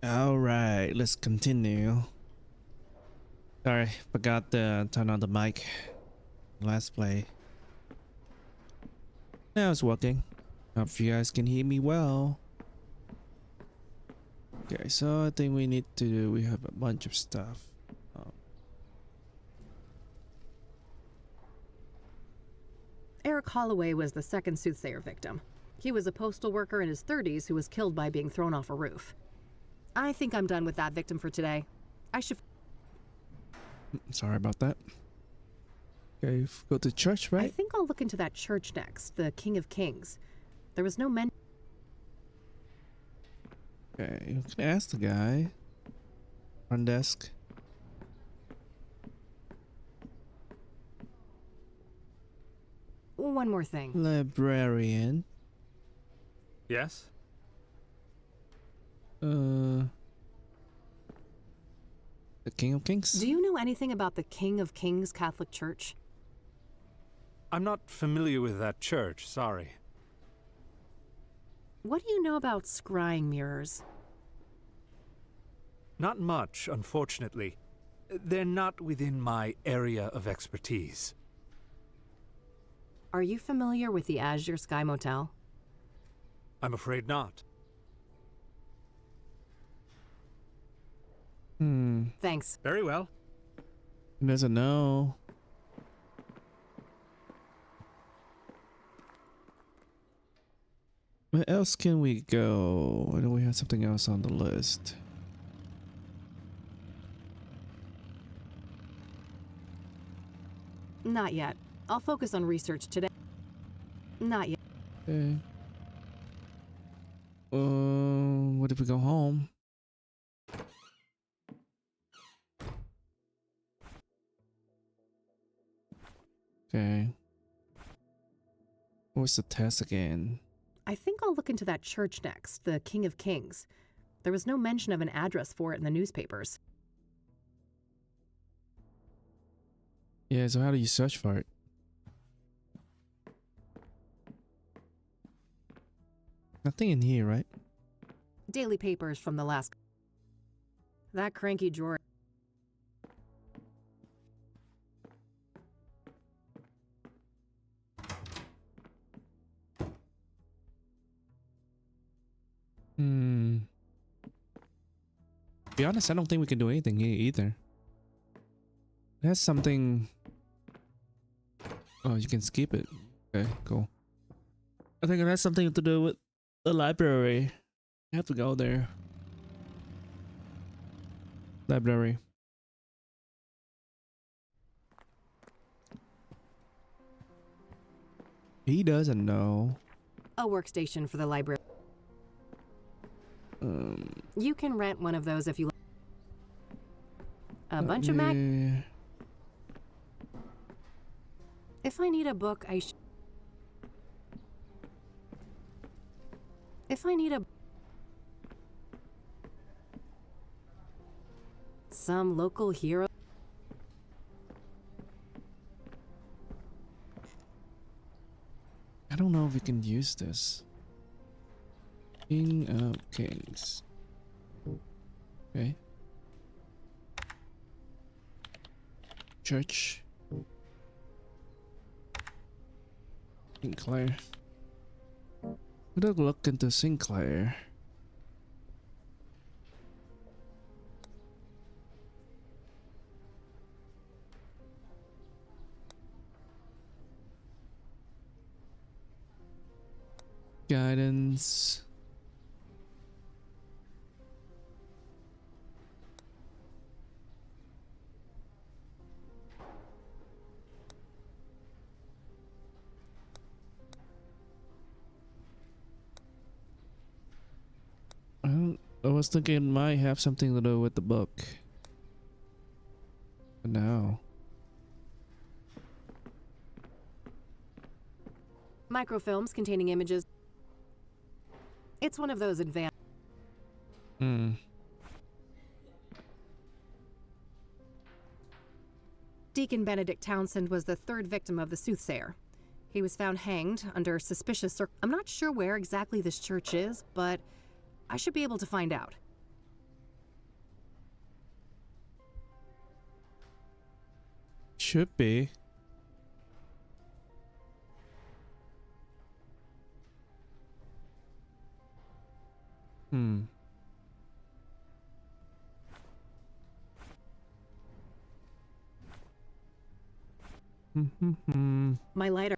All right, let's continue. Sorry, forgot to turn on the mic. Last play. Now it's working. Hope you guys can hear me well. Okay, so I think we need to do, we have a bunch of stuff. Eric Holloway was the second Soothsayer victim. He was a postal worker in his 30s who was killed by being thrown off a roof. I think I'm done with that victim for today. I should... Sorry about that. Okay, go to church, right? I think I'll look into that church next, the King of Kings. There was no mention... Okay, you can ask the guy. Front desk. One more thing. Librarian. Yes? The King of Kings? Do you know anything about the King of Kings Catholic Church? I'm not familiar with that church, sorry. What do you know about scrying mirrors? Not much, unfortunately. They're not within my area of expertise. Are you familiar with the Azure Sky Motel? I'm afraid not. Thanks. Very well. He doesn't know. Where else can we go? I know we have something else on the list. Not yet. I'll focus on research today. Not yet. Okay. What if we go home? Okay. What's the test again? I think I'll look into that church next, the King of Kings. There was no mention of an address for it in the newspapers. Yeah, so how do you search for it? Nothing in here, right? Daily papers from the last... That cranky George... To be honest, I don't think we can do anything here either. That's something... Oh, you can skip it. Okay, cool. I think it has something to do with the library. I have to go there. Library. He doesn't know. A workstation for the library. You can rent one of those if you like. A bunch of mag... If I need a book, If I need a... Some local hero... I don't know if we can use this. King of Kings. Okay. Church. Sinclair. We don't look into Sinclair. Guidance. I was thinking it might have something to do with the book. But no. Microfilms containing images. It's one of those advanced... Deacon Benedict Townsend was the third victim of the Soothsayer. He was found hanged under suspicious I'm not sure where exactly this church is, but I should be able to find out. Should be. Hmm. My lighter.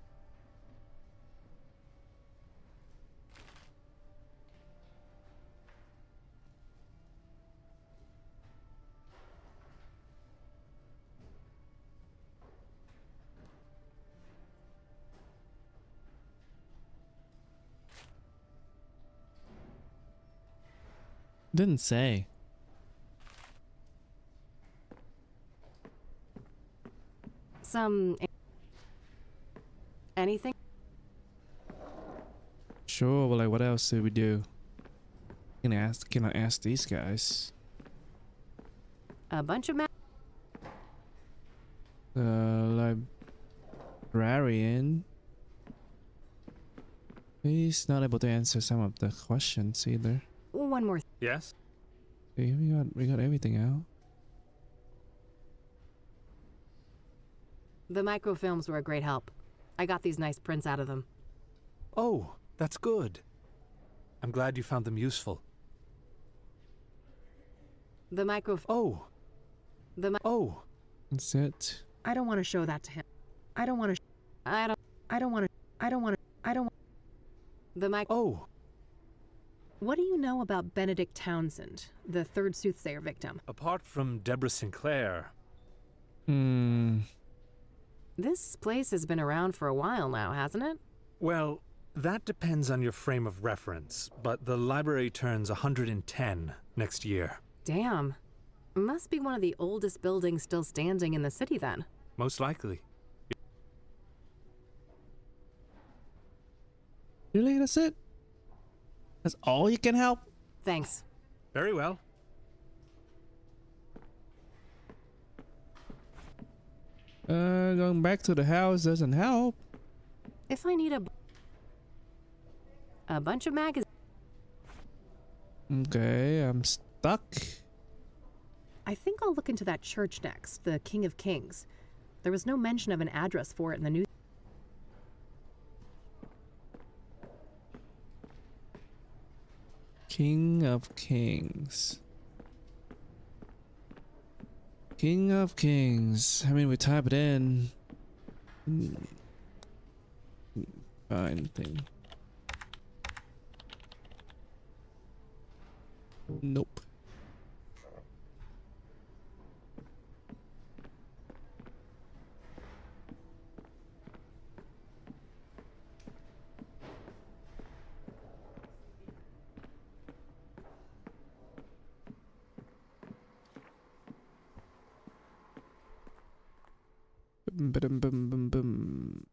Didn't say. Anything? Sure, but like, what else do we do? Can I ask these guys? A bunch of Librarian. He's not able to answer some of the questions either. One more. Yes? See, we got everything out. The microfilms were a great help. I got these nice prints out of them. Oh, that's good. I'm glad you found them useful. The micro. Oh. Oh. That's it. I don't want to show that to him. I don't want to. I don't want to. The mic. Oh. What do you know about Benedict Townsend, the third Soothsayer victim? Apart from Deborah Sinclair. This place has been around for a while now, hasn't it? Well, that depends on your frame of reference, but the library turns 110 next year. Damn. Must be one of the oldest buildings still standing in the city then. Most likely. Really? That's it? That's all you can help? Thanks. Very well. Going back to the house doesn't help. If I need a bunch of magazines. Okay, I'm stuck. I think I'll look into that church next, the King of Kings. There was no mention of an address for it in the news. King of Kings. King of Kings. I mean, we type it in. Find thing. Nope. Bum, bum, bum, bum.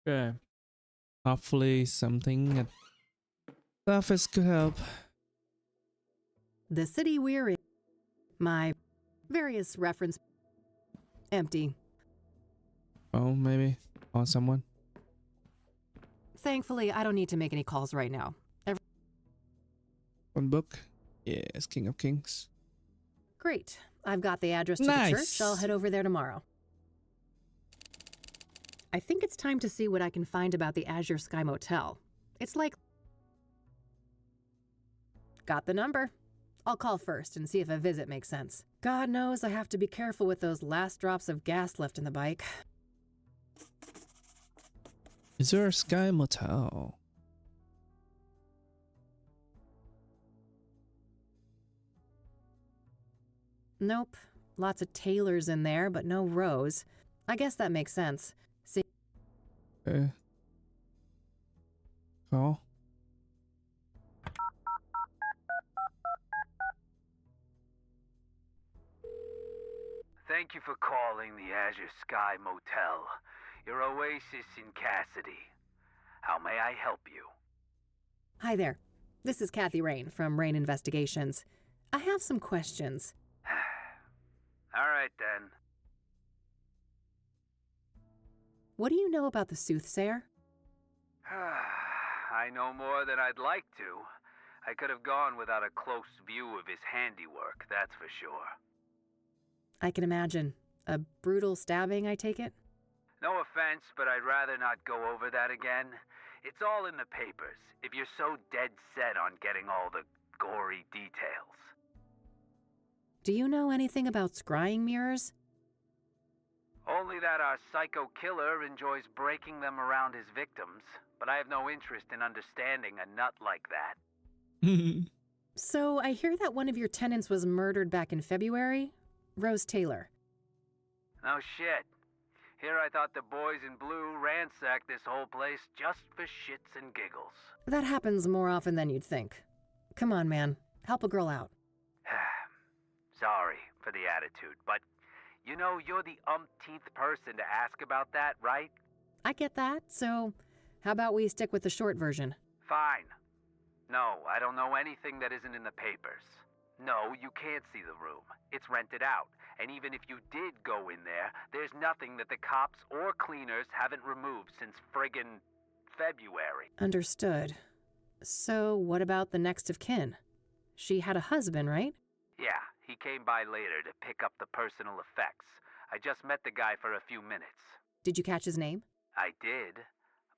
Okay. Hopefully something at the office could help. The city we're in. My various reference. Empty. Oh, maybe on someone. Thankfully, I don't need to make any calls right now. One book. Yes, King of Kings. Great. I've got the address to the church. I'll head over there tomorrow. I think it's time to see what I can find about the Azure Sky Motel. It's like... Got the number. I'll call first and see if a visit makes sense. God knows I have to be careful with those last drops of gas left in the bike. Is there a Sky Motel? Nope. Lots of Taylors in there, but no Rose. I guess that makes sense. See? Call. Thank you for calling the Azure Sky Motel, your oasis in Cassidy. How may I help you? Hi there. This is Kathy Rain from Rain Investigations. I have some questions. All right, then. What do you know about the Soothsayer? I know more than I'd like to. I could have gone without a close view of his handiwork, that's for sure. I can imagine. A brutal stabbing, I take it? No offense, but I'd rather not go over that again. It's all in the papers, if you're so dead set on getting all the gory details. Do you know anything about scrying mirrors? Only that our psycho killer enjoys breaking them around his victims, but I have no interest in understanding a nut like that. So, I hear that one of your tenants was murdered back in February? Rose Taylor. No shit. Here I thought the boys in blue ransacked this whole place just for shits and giggles. That happens more often than you'd think. Come on, man. Help a girl out. Sorry for the attitude, but you know you're the umpteenth person to ask about that, right? I get that, so how about we stick with the short version? Fine. No, I don't know anything that isn't in the papers. No, you can't see the room. It's rented out. And even if you did go in there, there's nothing that the cops or cleaners haven't removed since friggin' February. Understood. So what about the next of kin? She had a husband, right? Yeah, he came by later to pick up the personal effects. I just met the guy for a few minutes. Did you catch his name? I did,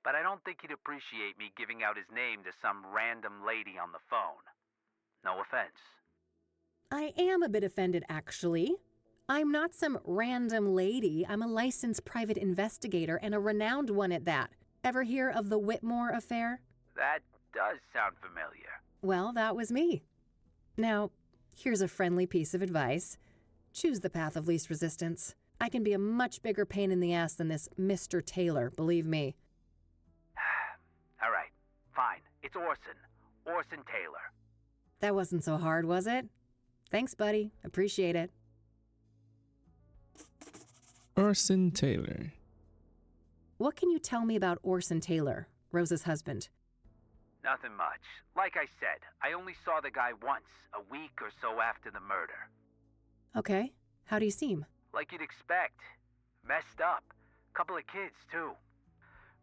but I don't think he'd appreciate me giving out his name to some random lady on the phone. No offense. I am a bit offended, actually. I'm not some random lady. I'm a licensed private investigator and a renowned one at that. Ever hear of the Whitmore affair? That does sound familiar. Well, that was me. Now, here's a friendly piece of advice. Choose the path of least resistance. I can be a much bigger pain in the ass than this Mr. Taylor, believe me. All right, fine. It's Orson. Orson Taylor. That wasn't so hard, was it? Thanks, buddy. Appreciate it. Orson Taylor. What can you tell me about Orson Taylor, Rose's husband? Nothing much. Like I said, I only saw the guy once, a week or so after the murder. Okay. How do you seem? Like you'd expect. Messed up. Couple of kids, too.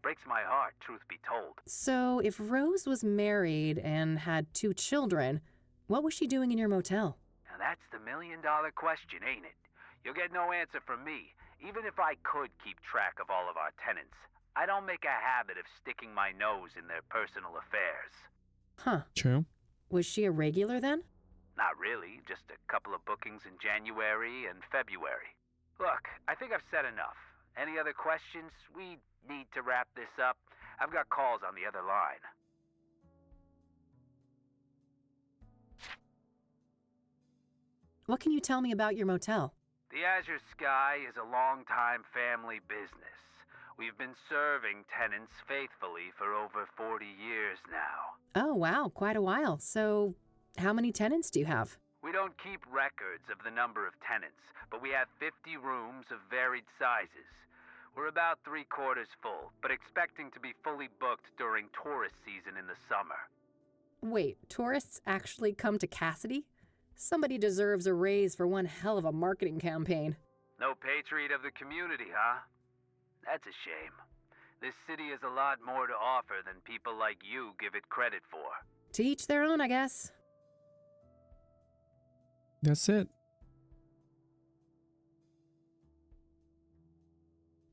Breaks my heart, truth be told. So, if Rose was married and had 2 children, what was she doing in your motel? Now that's the million-dollar question, ain't it? You'll get no answer from me. Even if I could keep track of all of our tenants, I don't make a habit of sticking my nose in their personal affairs. Huh. True. Was she a regular then? Not really, just a couple of bookings in January and February. Look, I think I've said enough. Any other questions? We need to wrap this up. I've got calls on the other line. What can you tell me about your motel? The Azure Sky is a long-time family business. We've been serving tenants faithfully for over 40 years now. Oh, wow, quite a while. So, how many tenants do you have? We don't keep records of the number of tenants, but we have 50 rooms of varied sizes. We're about 3/4 full, but expecting to be fully booked during tourist season in the summer. Wait, tourists actually come to Cassidy? Somebody deserves a raise for one hell of a marketing campaign. No patriot of the community, huh? That's a shame. This city has a lot more to offer than people like you give it credit for. To each their own, I guess. That's it.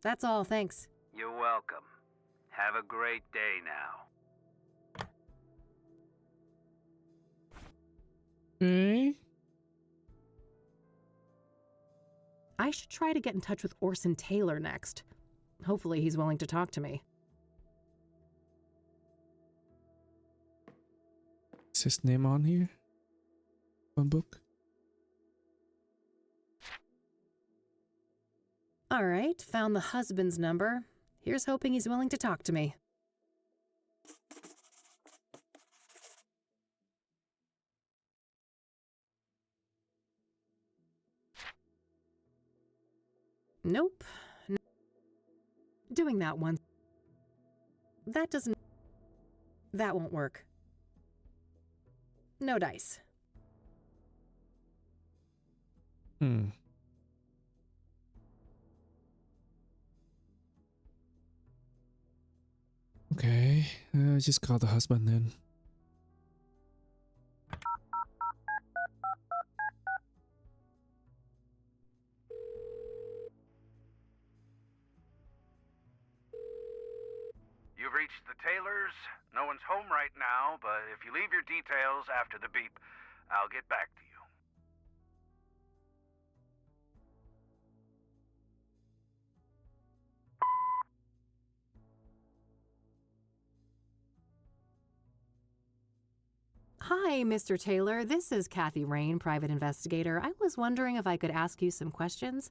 That's all, thanks. You're welcome. Have a great day now. Okay. I should try to get in touch with Orson Taylor next. Hopefully he's willing to talk to me. Is his name on here? One book? All right, found the husband's number. Here's hoping he's willing to talk to me. Nope. Doing that one. That doesn't... That won't work. No dice. Okay. just call the husband then. You've reached the Taylors. No one's home right now, but if you leave your details after the beep, I'll get back to you. Hi, Mr. Taylor. This is Kathy Rain, private investigator. I was wondering if I could ask you some questions.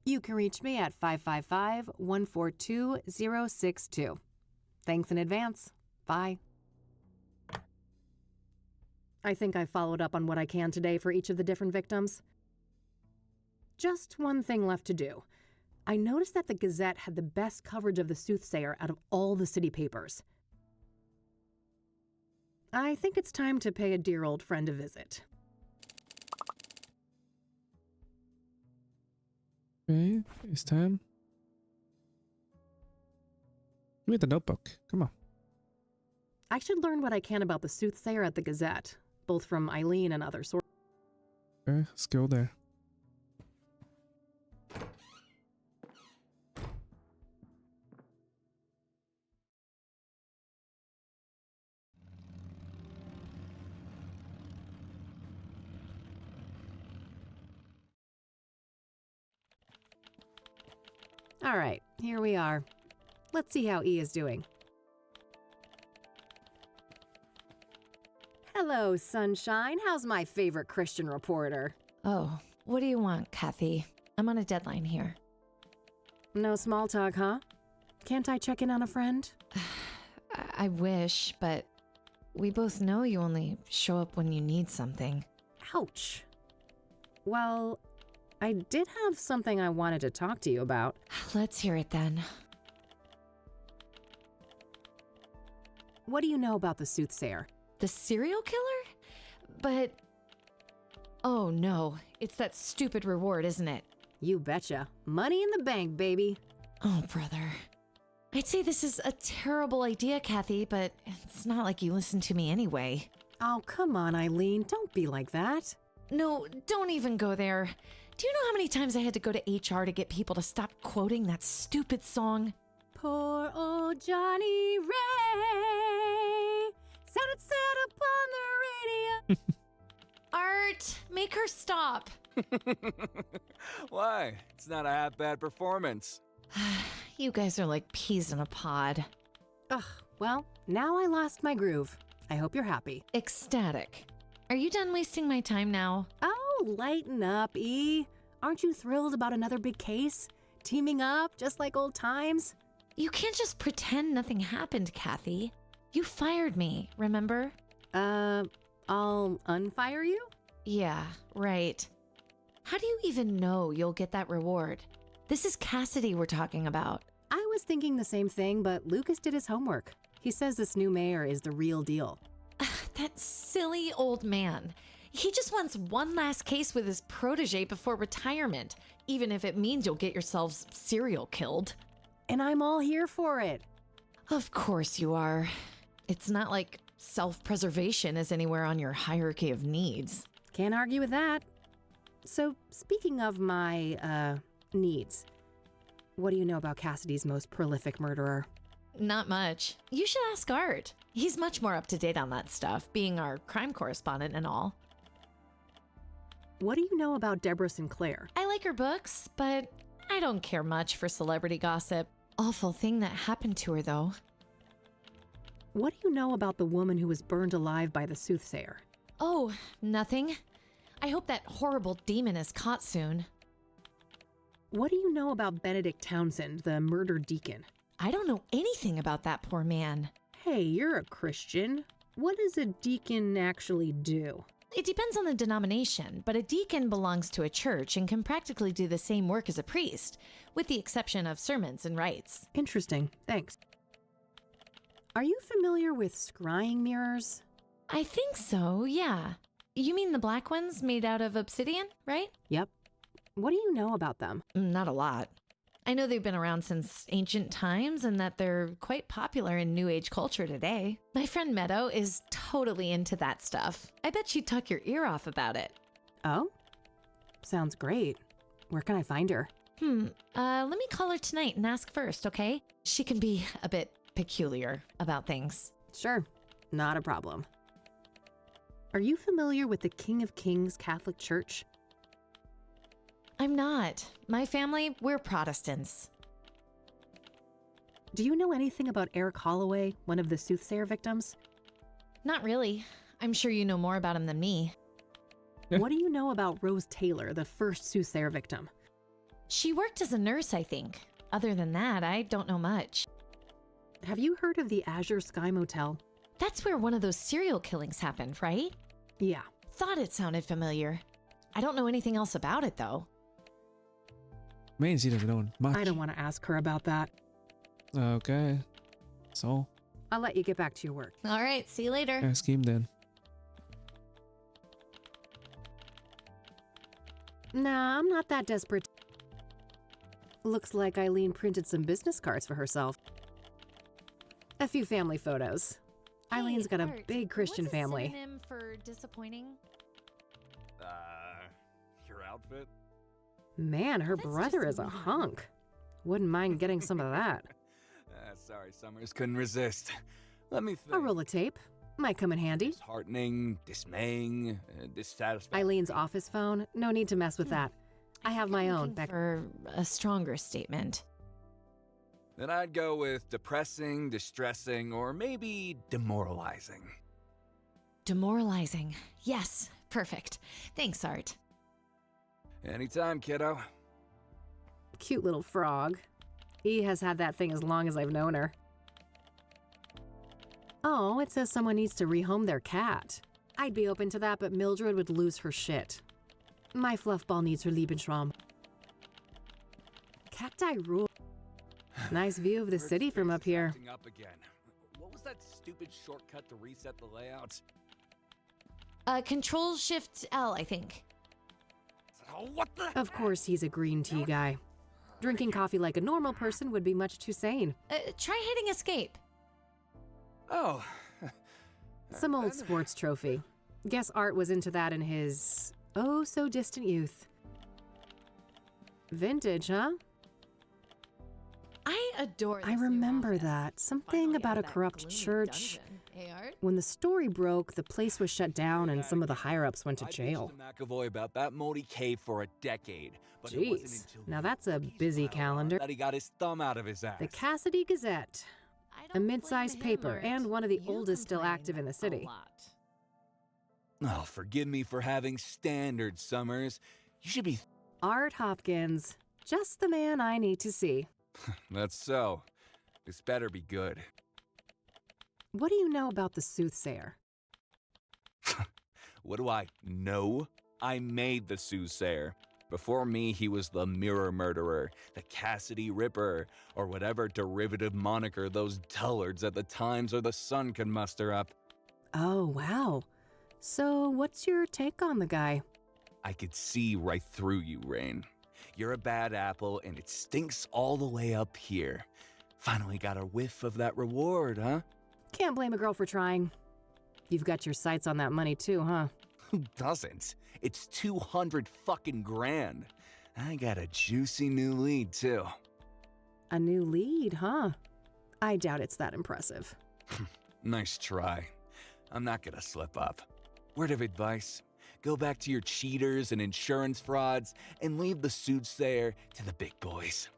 You can reach me at 555-142-062. Thanks in advance. Bye. I think I followed up on what I can today for each of the different victims. Just one thing left to do. I noticed that the Gazette had the best coverage of the Soothsayer out of all the city papers. I think it's time to pay a dear old friend a visit. Okay, it's time. Give me the notebook. Come on. I should learn what I can about the Soothsayer at the Gazette, both from Eileen and other sources. Okay, let's go there. All right, here we are. Let's see how E is doing. Hello, sunshine. How's my favorite Christian reporter? Oh, what do you want, Kathy? I'm on a deadline here. No small talk, huh? Can't I check in on a friend? I wish, but we both know you only show up when you need something. Ouch. Well, I did have something I wanted to talk to you about. Let's hear it then. What do you know about the Soothsayer? The serial killer? But... oh no, it's that stupid reward, isn't it? You betcha. Money in the bank, baby. Oh, brother. I'd say this is a terrible idea, Kathy, but it's not like you listen to me anyway. Oh, come on, Eileen. Don't be like that. No, don't even go there. Do you know how many times I had to go to HR to get people to stop quoting that stupid song? Poor old Johnny Ray sounded sad upon the radio. Art, make her stop. Why? It's not a half bad performance. You guys are like peas in a pod. Ugh, well, now I lost my groove. I hope you're happy. Ecstatic. Are you done wasting my time now? Oh, lighten up, E. Aren't you thrilled about another big case? Teaming up, just like old times? You can't just pretend nothing happened, Kathy. You fired me, remember? I'll unfire you? Yeah, right. How do you even know you'll get that reward? This is Cassidy we're talking about. I was thinking the same thing, but Lucas did his homework. He says this new mayor is the real deal. That silly old man. He just wants one last case with his protege before retirement, even if it means you'll get yourselves serial killed. And I'm all here for it. Of course you are. It's not like self-preservation is anywhere on your hierarchy of needs. Can't argue with that. So, speaking of my, needs, what do you know about Cassidy's most prolific murderer? Not much. You should ask Art. He's much more up to date on that stuff, being our crime correspondent and all. What do you know about Deborah Sinclair? I like her books, but I don't care much for celebrity gossip. Awful thing that happened to her, though. What do you know about the woman who was burned alive by the Soothsayer? Oh, nothing. I hope that horrible demon is caught soon. What do you know about Benedict Townsend, the murdered deacon? I don't know anything about that poor man. Hey, you're a Christian. What does a deacon actually do? It depends on the denomination, but a deacon belongs to a church and can practically do the same work as a priest, with the exception of sermons and rites. Interesting, thanks. Are you familiar with scrying mirrors? I think so, yeah. You mean the black ones made out of obsidian, right? Yep. What do you know about them? Not a lot. I know they've been around since ancient times and that they're quite popular in New Age culture today. My friend Meadow is totally into that stuff. I bet she'd tuck your ear off about it. Oh? Sounds great. Where can I find her? Let me call her tonight and ask first, okay? She can be a bit peculiar about things. Sure, not a problem. Are you familiar with the King of Kings Catholic Church? I'm not. My family, we're Protestants. Do you know anything about Eric Holloway, one of the Soothsayer victims? Not really. I'm sure you know more about him than me. What do you know about Rose Taylor, the first Soothsayer victim? She worked as a nurse, I think. Other than that, I don't know much. Have you heard of the Azure Sky Motel? That's where one of those serial killings happened, right? Yeah. Thought it sounded familiar. I don't know anything else about it, though. Man, she doesn't know much. I don't want to ask her about that. Okay. So, I'll let you get back to your work. All right, see you later. ask him then. Nah, I'm not that desperate. Looks like Eileen printed some business cards for herself. A few family photos. Eileen's got a Art, big Christian what's a family. synonym for disappointing? Your outfit? Man, her That's brother just is a mean. hunk. Wouldn't mind getting some of that. Sorry, Summers, couldn't resist. Let me think. A roll of tape. Might come in handy. Disheartening, dismaying, dissatisfying. Eileen's office phone. No need to mess with that. I have my I'm own. looking for a stronger statement. Then I'd go with depressing, distressing, or maybe demoralizing. Demoralizing. Yes, perfect. Thanks, Art. Anytime, kiddo. Cute little frog. He has had that thing as long as I've known her. Oh, it says someone needs to rehome their cat. I'd be open to that, but Mildred would lose her shit. My fluffball needs her Lebensraum. Cacti rule. Nice view of the Bird's city from face up is here. acting up again. What was that stupid shortcut to reset the layout? Control-Shift-L, I think. Oh, what the? Of course he's a green tea guy. Drinking coffee like a normal person would be much too sane. Try hitting escape. Oh. Some old sports trophy. Guess Art was into that in his oh-so-distant youth. Vintage, huh? I adore this I new remember office. that. Something Finally about out a of that corrupt gloomy church. dungeon. Art? When the story broke, the place was shut down and some of the higher-ups went to I bitched jail. to McAvoy about that moldy cave for a decade. But it wasn't Jeez, until now he that's a took his busy flower calendar. that he got his thumb out of his ass. The Cassidy Gazette, I a don't mid-sized blame him, paper Art. and one of the You oldest still complain active in the a city. lot. Oh, forgive me for having standards, Summers. You should be. Art Hopkins, just the man I need to see. That's so. This better be good. What do you know about the Soothsayer? What do I know? I made the Soothsayer. Before me, he was the Mirror Murderer, the Cassidy Ripper, or whatever derivative moniker those dullards at the Times or the Sun can muster up. Oh, wow. So what's your take on the guy? I could see right through you, Rain. You're a bad apple, and it stinks all the way up here. Finally got a whiff of that reward, huh? Can't blame a girl for trying. You've got your sights on that money too, huh? Who doesn't? It's 200 fucking grand. I got a juicy new lead, too. A new lead, huh? I doubt it's that impressive. Nice try. I'm not gonna slip up. Word of advice: go back to your cheaters and insurance frauds and leave the Soothsayer to the big boys.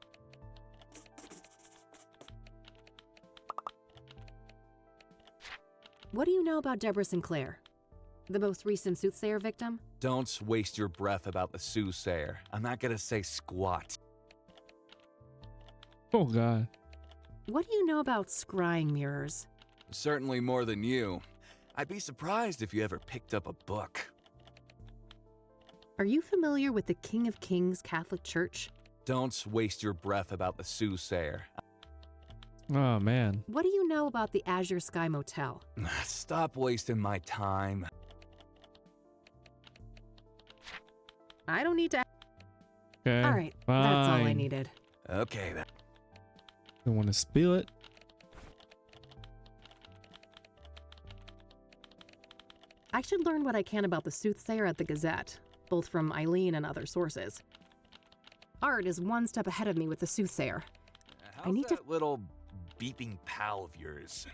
What do you know about Deborah Sinclair? The most recent Soothsayer victim? Don't waste your breath about the Soothsayer. I'm not gonna say squat. Oh god. What do you know about scrying mirrors? Certainly more than you. I'd be surprised if you ever picked up a book. Are you familiar with the King of Kings Catholic Church? Don't waste your breath about the Soothsayer. Oh man. What do you know about the Azure Sky Motel? Stop wasting my time. I don't need to. Okay. All right, that's all I fine. needed. Okay, then. Don't want to spill it. I should learn what I can about the Soothsayer at the Gazette, both from Eileen and other sources. Art is one step ahead of me with the Soothsayer. How's need to- that little beeping pal of yours?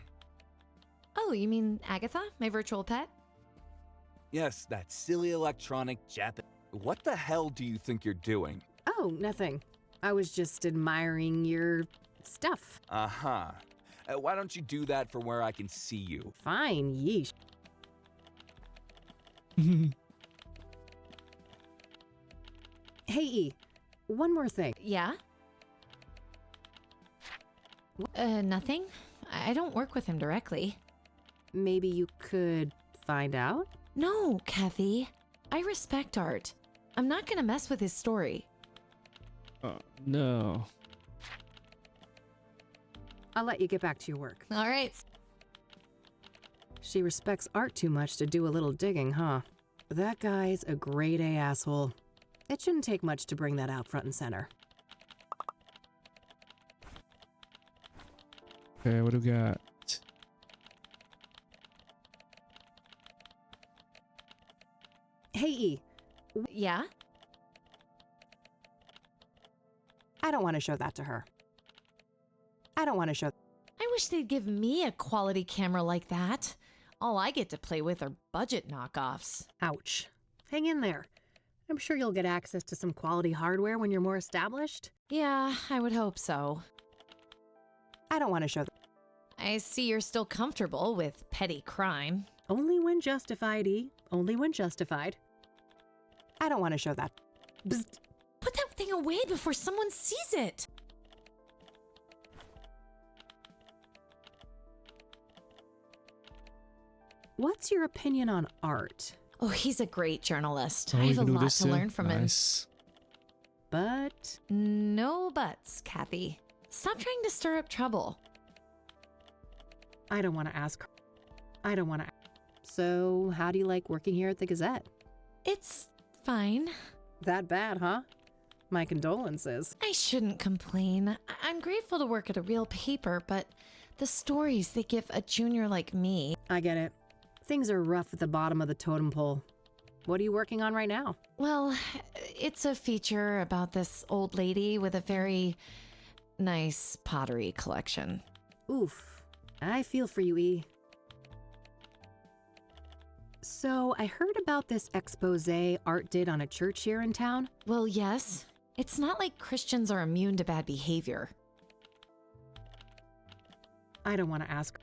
Oh, you mean Agatha, my virtual pet? Yes, that silly electronic Jap. What the hell do you think you're doing? Oh, nothing. I was just admiring your stuff. Uh-huh. Why don't you do that for where I can see you? Fine, yeesh. Hey, E, one more thing. Yeah? Nothing. I don't work with him directly. Maybe you could find out? No, Kathy. I respect Art. I'm not gonna mess with his story. Oh, no. I'll let you get back to your work. All right. She respects Art too much to do a little digging, huh? That guy's a grade A asshole. It shouldn't take much to bring that out front and center. Okay, what do we got? Hey, E, Yeah? I don't want to show that to her. I don't want to show... I wish they'd give me a quality camera like that. All I get to play with are budget knockoffs. Ouch. Hang in there. I'm sure you'll get access to some quality hardware when you're more established. Yeah, I would hope so. I don't want to show... I see you're still comfortable with petty crime. Only when justified, E. Only when justified. I don't want to show that. Bzzt. Put that thing away before someone sees it. What's your opinion on Art? Oh, he's a great journalist. Oh, I we have a can do lot this to too? learn from Nice. But... him. No buts, Kathy. Stop trying to stir up trouble. I don't want to ask her. I don't want to... So, how do you like working here at the Gazette? It's fine. That bad, huh? My condolences. I shouldn't complain. I'm grateful to work at a real paper, but the stories they give a junior like me. I get it. Things are rough at the bottom of the totem pole. What are you working on right now? Well, it's a feature about this old lady with a very nice pottery collection. Oof. I feel for you, E. So, I heard about this expose Art did on a church here in town. Well, yes. It's not like Christians are immune to bad behavior. I don't want to ask.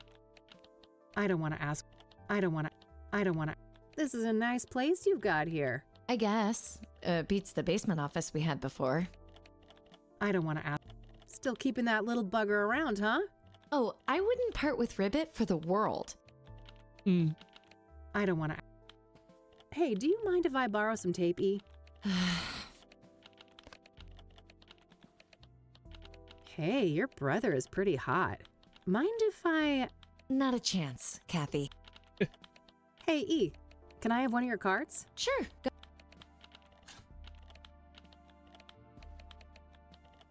I don't want to ask. I don't want to. I don't want to. This is a nice place you've got here. I guess. Beats the basement office we had before. I don't want to ask. Still keeping that little bugger around, huh? Oh, I wouldn't part with Ribbit for the world. Hmm. I don't want to. Hey, do you mind if I borrow some tape, E? Hey, your brother is pretty hot. Mind if I... Not a chance, Kathy. Hey, E, can I have one of your cards? Sure. Go.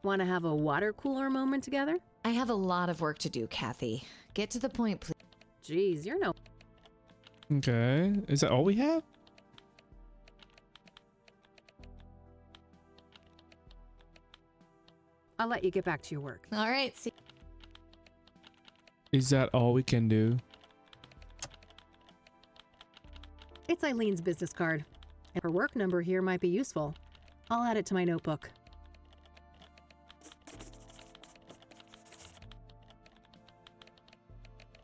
Want to have a water cooler moment together? I have a lot of work to do, Kathy. Get to the point, please. Jeez, you're no... Okay. Is that all we have? I'll let you get back to your work. All right, see. Is that all we can do? It's Eileen's business card. And her work number here might be useful. I'll add it to my notebook.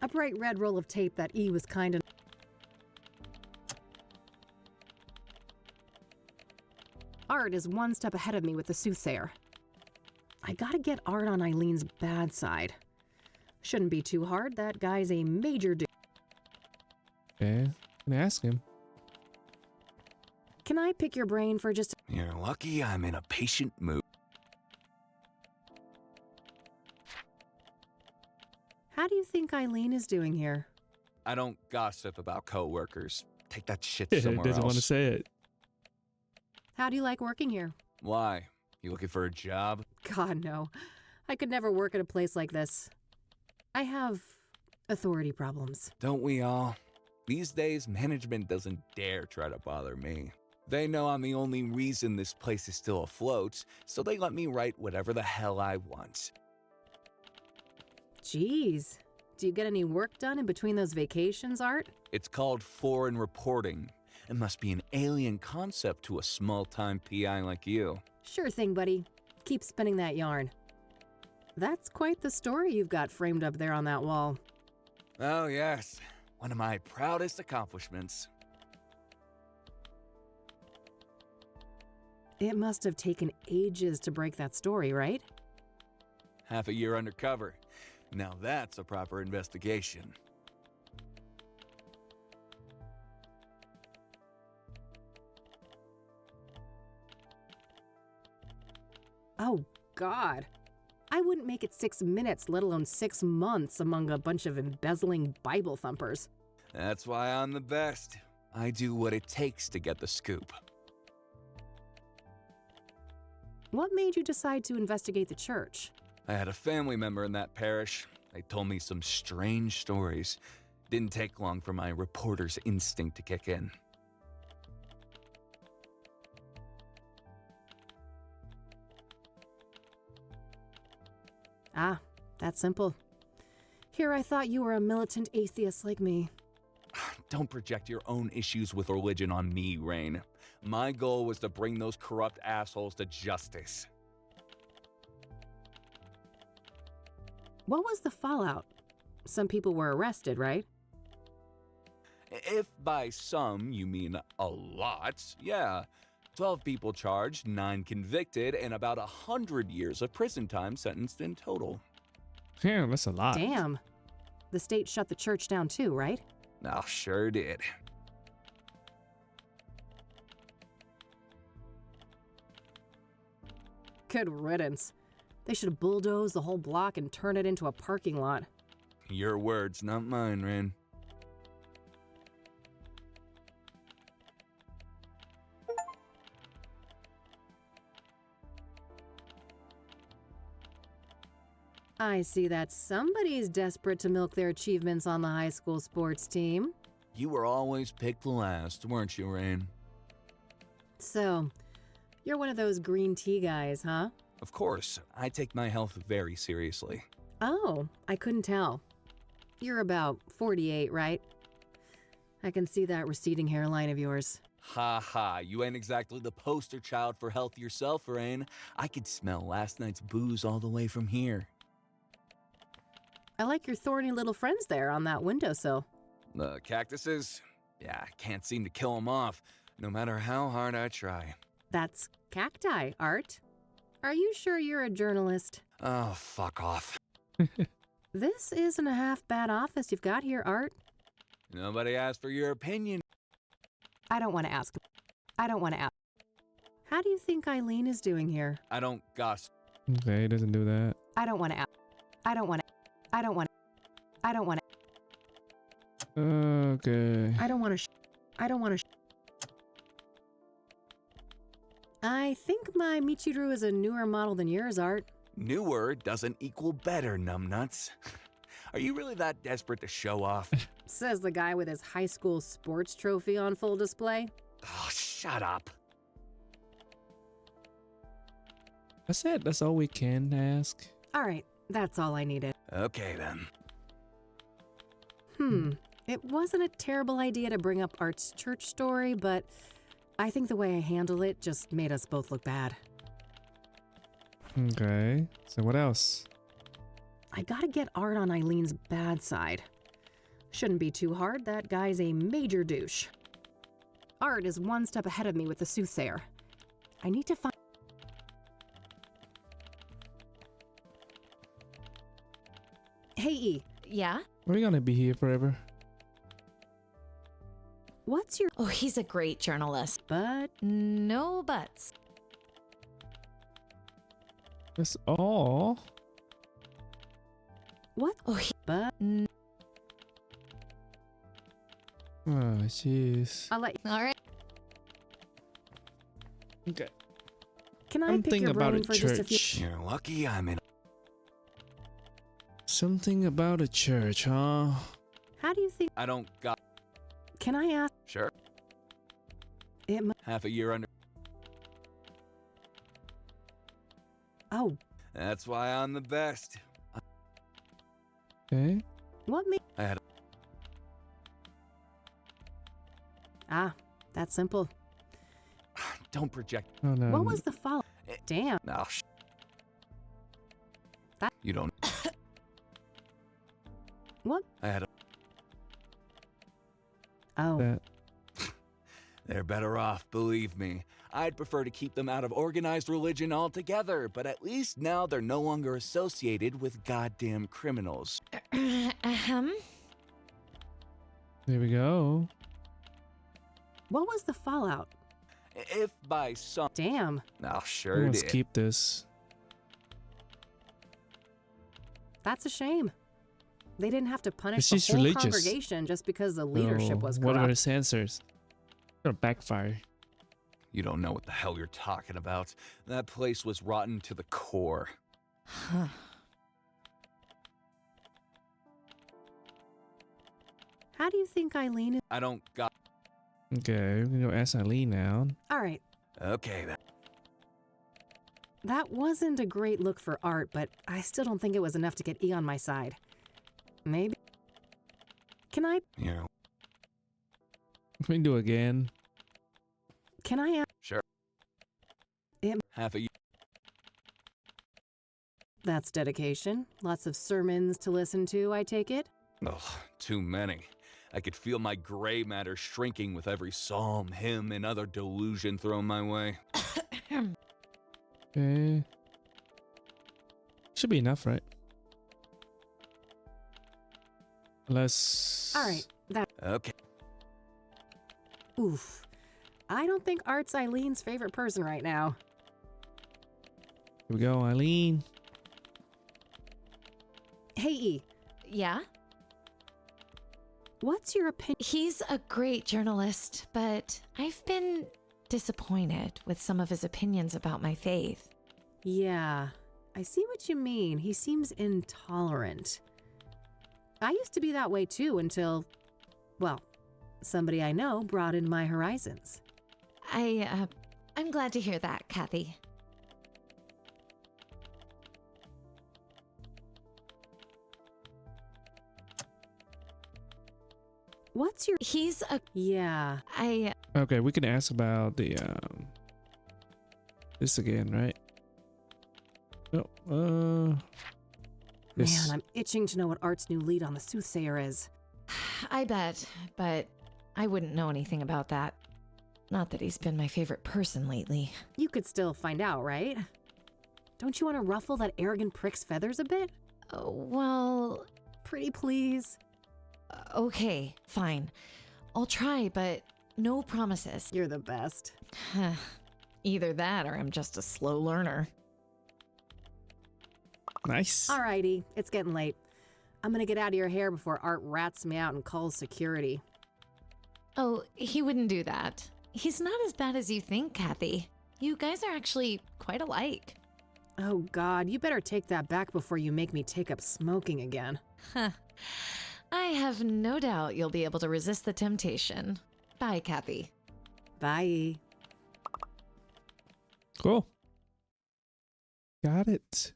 A bright red roll of tape that E was kind enough. Art is one step ahead of me with the Soothsayer. I gotta get Art on Eileen's bad side. Shouldn't be too hard, that guy's a major dude. Okay. Can I ask him? Can I pick your brain for just... You're lucky I'm in a patient mood. How do you think Eileen is doing here? I don't gossip about coworkers. Take that shit Doesn't somewhere want to else. say it. How do you like working here? Why? You looking for a job? God, no. I could never work at a place like this. I have authority problems. Don't we all? These days, management doesn't dare try to bother me. They know I'm the only reason this place is still afloat, so they let me write whatever the hell I want. Jeez. Do you get any work done in between those vacations, Art? It's called foreign reporting. It must be an alien concept to a small-time PI like you. Sure thing, buddy. Keep spinning that yarn. That's quite the story you've got framed up there on that wall. Oh yes, one of my proudest accomplishments. It must have taken ages to break that story, right? Half a year undercover. Now that's a proper investigation. Oh, God. I wouldn't make it 6 minutes, let alone 6 months among a bunch of embezzling Bible thumpers. That's why I'm the best. I do what it takes to get the scoop. What made you decide to investigate the church? I had a family member in that parish. They told me some strange stories. Didn't take long for my reporter's instinct to kick in. Ah, that's simple. Here I thought you were a militant atheist like me. Don't project your own issues with religion on me, Rain. My goal was to bring those corrupt assholes to justice. What was the fallout? Some people were arrested, right? If by some you mean a lot, yeah. 12 people charged, 9 convicted, and about 100 years of prison time sentenced in total. Damn, that's a lot. Damn. The state shut the church down too, right? Oh, sure did. Good riddance. They should bulldoze the whole block and turn it into a parking lot. Your words, not mine, Rain. I see that somebody's desperate to milk their achievements on the high school sports team. You were always picked last, weren't you, Rain? So, you're one of those green tea guys, huh? Of course, I take my health very seriously. Oh, I couldn't tell. You're about 48, right? I can see that receding hairline of yours. Ha ha, you ain't exactly the poster child for health yourself, Rain. I could smell last night's booze all the way from here. I like your thorny little friends there on that windowsill. The cactuses? Yeah, I can't seem to kill them off, no matter how hard I try. That's cacti, Art. Are you sure you're a journalist? Oh, fuck off. This isn't a half bad office you've got here, Art. Nobody asked for your opinion. I don't want to ask. I don't want to ask. How do you think Eileen is doing here? I don't gossip. Okay, he doesn't do that. I don't want to ask. I don't want to. I don't want to. I don't want to. Okay. I don't want to. I don't want to. I think my Michiru is a newer model than yours, Art. Newer doesn't equal better, numbnuts. Are you really that desperate to show off? Says the guy with his high school sports trophy on full display. Oh, shut up. That's it. That's all we can ask. All right, that's all I needed. Okay, then. It wasn't a terrible idea to bring up Art's church story, but I think the way I handled it just made us both look bad. Okay. So what else? I gotta get Art on Eileen's bad side. Shouldn't be too hard, that guy's a major douche. Art is one step ahead of me with the Soothsayer. I need to find... Hey, E, Yeah? We're gonna be here forever. what's your... Oh, he's a great journalist. But... No buts. That's all. What? Oh, he... But... Oh, jeez. I'll let you... All right. Okay. Can I pick Something your about brain a for just a few? church. You're lucky I'm in. Something about a church, huh? How do you think? I don't got. Can I ask? Sure. It. Half a year under. Oh, That's why I'm the best. Okay. what me? I had. Ah, that's simple. Don't project. Oh no. What was the follow? Damn. No. That- You don't. What? I had. Oh, that? They're better off, believe me. I'd prefer to keep them out of organized religion altogether, but at least now they're no longer associated with goddamn criminals. Ahem. There we go. what was the fallout? If by some. Damn. Oh, sure Let's did. keep this. That's a shame. They didn't have to punish It's the just whole religious. congregation just because the leadership So, was what are corrupt. his answers? Gonna backfire. You don't know what the hell you're talking about. That place was rotten to the core. Huh. How do you think Eileen is? I don't got. Okay, we're gonna go ask Eileen now. All right, Okay, then. that wasn't a great look for Art, but I still don't think it was enough to get E on my side. Maybe. Can I? You know, We can do it again. Can I ask? sure. It- Half a year. That's dedication. Lots of sermons to listen to, I take it. Ugh, too many. I could feel my gray matter shrinking with every psalm, hymn, and other delusion thrown my way. Okay. Should be enough, right? Unless. All right, that. Okay. Oof. I don't think Art's Eileen's favorite person right now. Here we go, Eileen. Hey, E, Yeah? what's your opinion? He's a great journalist, but I've been disappointed with some of his opinions about my faith. Yeah, I see what you mean. He seems intolerant. I used to be that way too until, well, somebody I know broadened my horizons. I'm glad to hear that, Kathy. What's your. He's a Yeah, Okay, we can ask about the this again, right? Oh, this. man, I'm itching to know what Art's new lead on the Soothsayer is. I bet, but I wouldn't know anything about that. Not that he's been my favorite person lately. You could still find out, right? Don't you want to ruffle that arrogant prick's feathers a bit? Oh, well, Pretty please. okay, fine. I'll try, but no promises. You're the best. Either that or I'm just a slow learner. Nice. Alrighty, it's getting late. I'm gonna get out of your hair before Art rats me out and calls security. Oh, he wouldn't do that. He's not as bad as you think, Kathy. You guys are actually quite alike. Oh God, you better take that back before you make me take up smoking again. Huh. I have no doubt you'll be able to resist the temptation. Bye, Kathy. Bye. Cool. Got it.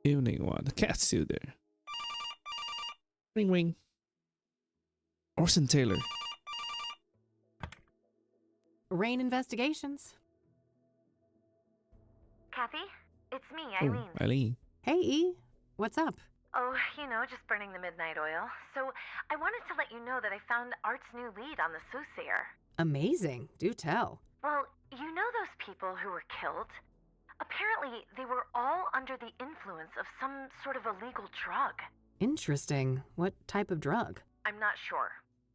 Evening one. The cat's still there. Ring ring. Orson Taylor. Rain Investigations. Kathy, it's me, Oh, Eileen. Eileen. Hey E, what's up? Oh, you know, just burning the midnight oil. So, I wanted to let you know that I found Art's new lead on the Soothsayer. Amazing. Do tell. Well, you know those people who were killed? Apparently, they were all under the influence of some sort of illegal drug. Interesting. What type of drug? I'm not sure,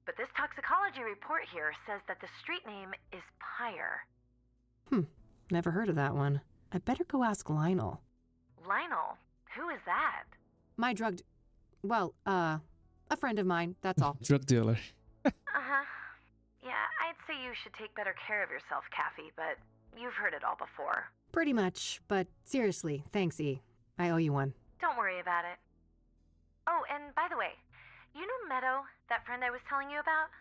but this toxicology report here says that the street name is Pyre. Never heard of that one. I better go ask Lionel. Lionel? Who is that? My drug... Well, a friend of mine, that's all. Drug dealer. Uh-huh. you should take better care of yourself, Kathy, but you've heard it all before. Pretty much, but seriously, thanks, E. I owe you one. Don't worry about it. Oh, and by the way, you know Meadow, that friend I was telling you about?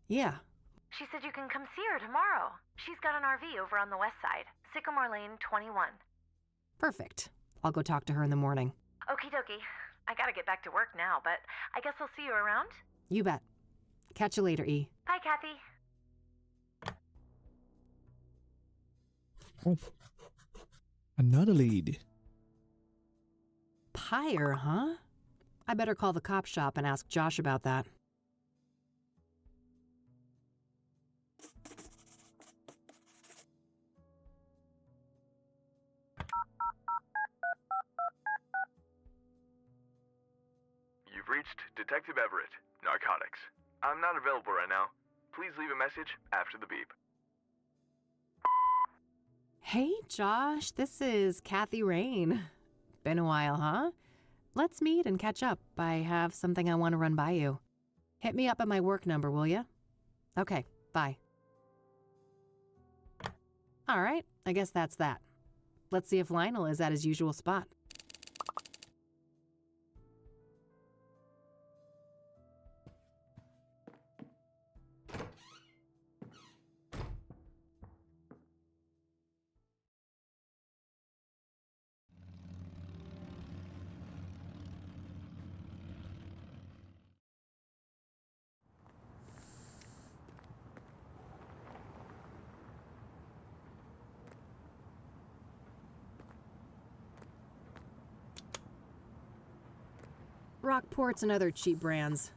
Yeah. She said you can come see her tomorrow. She's got an RV over on the west side, Sycamore Lane 21. Perfect. I'll go talk to her in the morning. Okie dokie. I gotta get back to work now, but I guess I'll see you around. You bet. Catch you later, E. Bye, Kathy. Another lead. Pyre, huh? I better call the cop shop and ask Josh about that. You've reached Detective Everett, Narcotics. I'm not available right now. Please leave a message after the beep. Hey, Josh, this is Kathy Rain. Been a while, huh? Let's meet and catch up. I have something I want to run by you. Hit me up at my work number, will ya? Okay, bye. All right, I guess that's that. Let's see if Lionel is at his usual spot. Rockports and other cheap brands.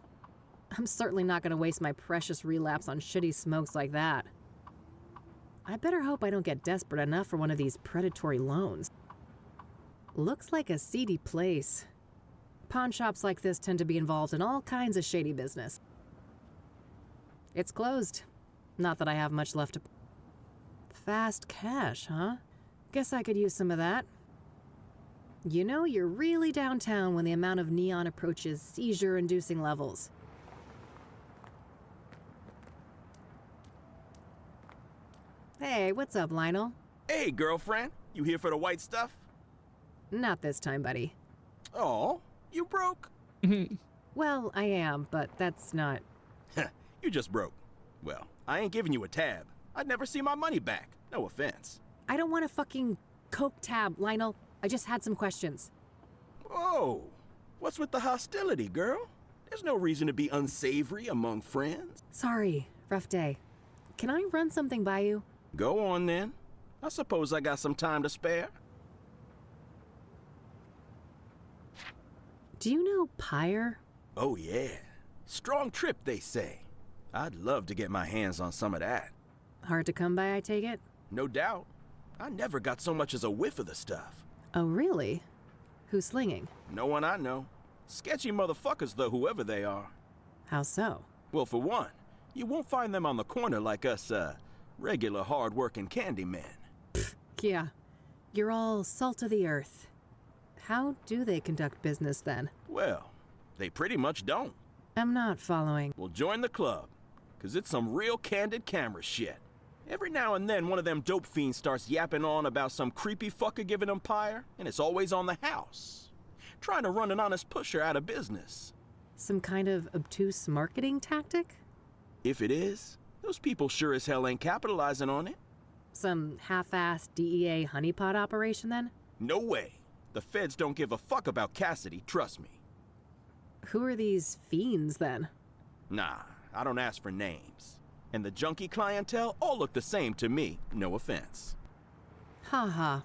I'm certainly not going to waste my precious relapse on shitty smokes like that. I better hope I don't get desperate enough for one of these predatory loans. Looks like a seedy place. Pawn shops like this tend to be involved in all kinds of shady business. It's closed. Not that I have much left to... Fast cash, huh? Guess I could use some of that. You know, you're really downtown when the amount of neon approaches seizure-inducing levels. Hey, what's up, Lionel? Hey, girlfriend. You here for the white stuff? Not this time, buddy. Oh, you broke? Well, I am, but that's not... You just broke. Well, I ain't giving you a tab. I'd never see my money back. No offense. I don't want a fucking coke tab, Lionel. I just had some questions. Whoa. What's with the hostility, girl? There's no reason to be unsavory among friends. Sorry, rough day. Can I run something by you? Go on, then. I suppose I got some time to spare. Do you know Pyre? Oh, yeah. Strong trip, they say. I'd love to get my hands on some of that. Hard to come by, I take it? No doubt. I never got so much as a whiff of the stuff. Oh, really? Who's slinging? No one I know. Sketchy motherfuckers, though, whoever they are. How so? Well, for one, you won't find them on the corner like us, regular hard-working candy men. Yeah, you're all salt of the earth. How do they conduct business, then? Well, they pretty much don't. I'm not following. Well, join the club, 'cause it's some real candid camera shit. Every now and then, one of them dope fiends starts yapping on about some creepy fucker giving them pyre, and it's always on the house. Trying to run an honest pusher out of business. Some kind of obtuse marketing tactic? If it is, those people sure as hell ain't capitalizing on it. Some half-assed DEA honeypot operation, then? No way. The feds don't give a fuck about Cassidy, trust me. Who are these fiends, then? Nah, I don't ask for names. And the junkie clientele all look the same to me, no offense. Ha.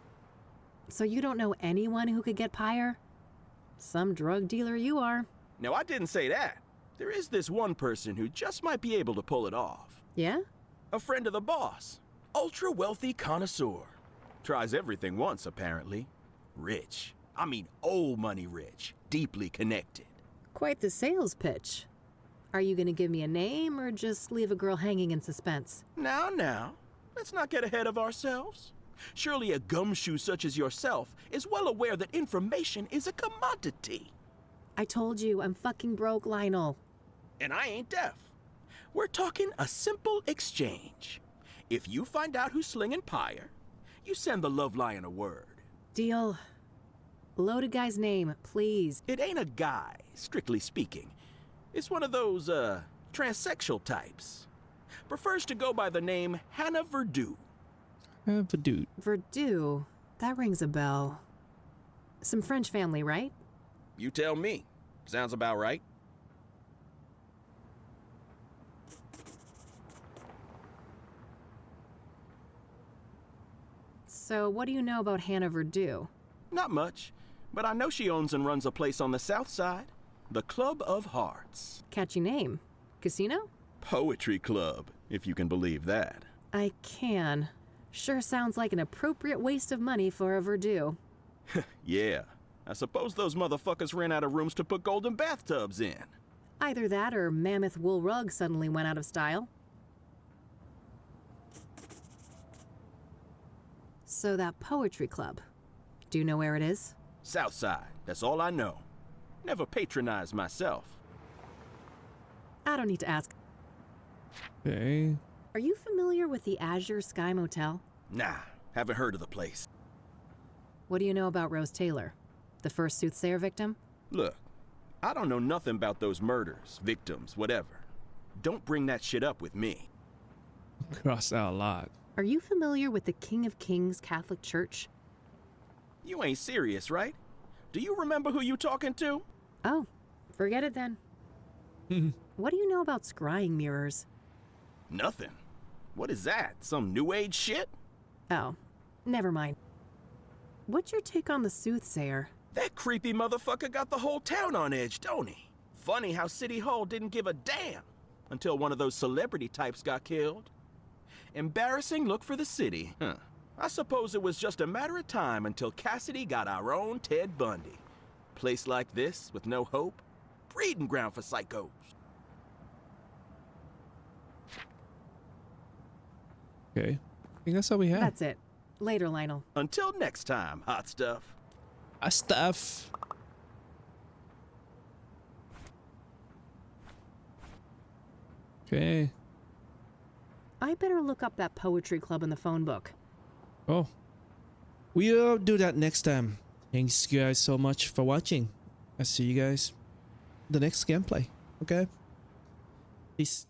So you don't know anyone who could get pyre? Some drug dealer you are. No, I didn't say that. There is this one person who just might be able to pull it off. Yeah? A friend of the boss. Ultra-wealthy connoisseur. Tries everything once, apparently. Rich. I mean old money rich. Deeply connected. Quite the sales pitch. Are you gonna give me a name or just leave a girl hanging in suspense? Now. Let's not get ahead of ourselves. Surely a gumshoe such as yourself is well aware that information is a commodity. I told you, I'm fucking broke, Lionel. And I ain't deaf. We're talking a simple exchange. If you find out who's slinging pyre, you send the love lion a word. Deal. Loaded guy's name, please. It ain't a guy, strictly speaking. It's one of those, transsexual types. Prefers to go by the name Hannah Verdue. Verdue. Verdue. That rings a bell. Some French family, right? You tell me. Sounds about right. So what do you know about Hannah Verdue? Not much, but I know she owns and runs a place on the south side. The Club of Hearts. Catchy name. Casino? Poetry club, if you can believe that. I can. Sure sounds like an appropriate waste of money for a Verdue. Yeah. I suppose those motherfuckers ran out of rooms to put golden bathtubs in. Either that or mammoth wool rug suddenly went out of style. So that poetry club, do you know where it is? South side, that's all I know. Never patronized myself. I don't need to ask. Okay. Are you familiar with the Azure Sky Motel? Nah, haven't heard of the place. What do you know about Rose Taylor, the first Soothsayer victim? Look, I don't know nothing about those murders, victims, whatever. Don't bring that shit up with me. Cross out a lot. Are you familiar with the King of Kings Catholic Church? You ain't serious, right? Do you remember who you talking to? Oh, forget it then. What do you know about scrying mirrors? Nothing. What is that? Some new age shit? Oh, never mind. What's your take on the Soothsayer? That creepy motherfucker got the whole town on edge, don't he? Funny how City Hall didn't give a damn until one of those celebrity types got killed. Embarrassing look for the city, huh? I suppose it was just a matter of time until Cassidy got our own Ted Bundy. Place like this, with no hope, breeding ground for psychos. Okay. I think that's all we have. That's it. Later, Lionel. Until next time, hot stuff. Stuff. Okay. I better look up that poetry club in the phone book. Oh. We'll do that next time. Thanks guys so much for watching. I'll see you guys the next gameplay. Okay? Peace.